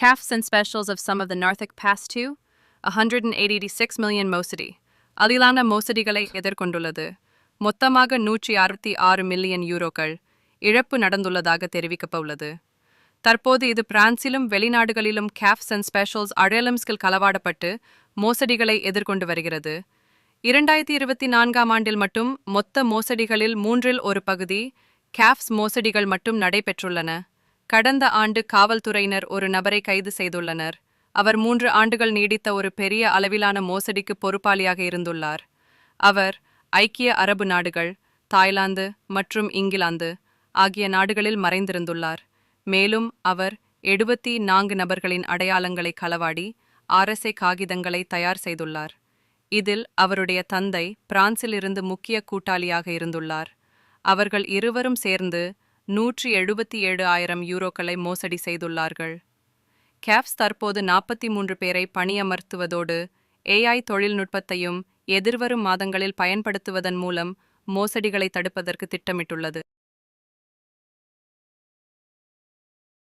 CAFs and specials of some of the Narthik past two, 186 million மோசடி அதிலான மோசடிகளை எதிர்கொண்டுள்ளது. மொத்தமாக 166 million யூரோக்கள் இழப்பு நடந்துள்ளதாக தெரிவிக்கப்பட்டுள்ளது. தற்போது இது பிரான்சிலும் வெளிநாடுகளிலும் CAFs and ஸ்பெஷல்ஸ் அடையாளம்ஸ்கள் களவாடப்பட்டு மோசடிகளை எதிர்கொண்டு வருகிறது. 2024 ஆண்டில் மட்டும் மொத்த மோசடிகளில் மூன்றில் ஒரு பகுதி CAFs மோசடிகள் மட்டும் நடைபெற்றுள்ளன. கடந்த ஆண்டு காவல்துறையினர் ஒரு நபரை கைது செய்துள்ளனர். அவர் 3 ஆண்டுகள் நீடித்த ஒரு பெரிய அளவிலான மோசடிக்கு பொறுப்பாளியாக இருந்துள்ளார். அவர் ஐக்கிய அரபு நாடுகள், தாய்லாந்து மற்றும் இங்கிலாந்து ஆகிய நாடுகளில் மறைந்திருந்துள்ளார். மேலும் அவர் 74 நபர்களின் அடையாளங்களை களவாடி RSA காகிதங்களை தயார் செய்துள்ளார். இதில் அவருடைய தந்தை பிரான்சிலிருந்து முக்கிய கூட்டாளியாக இருந்துள்ளார். அவர்கள் இருவரும் சேர்ந்து 177,000 யூரோக்களை மோசடி செய்துள்ளார்கள். CAFs தற்போது 43 பேரை பணியமர்த்துவதோடு AI தொழில்நுட்பத்தையும் எதிர்வரும் மாதங்களில் பயன்படுத்துவதன் மூலம் மோசடிகளை தடுப்பதற்கு திட்டமிட்டுள்ளது.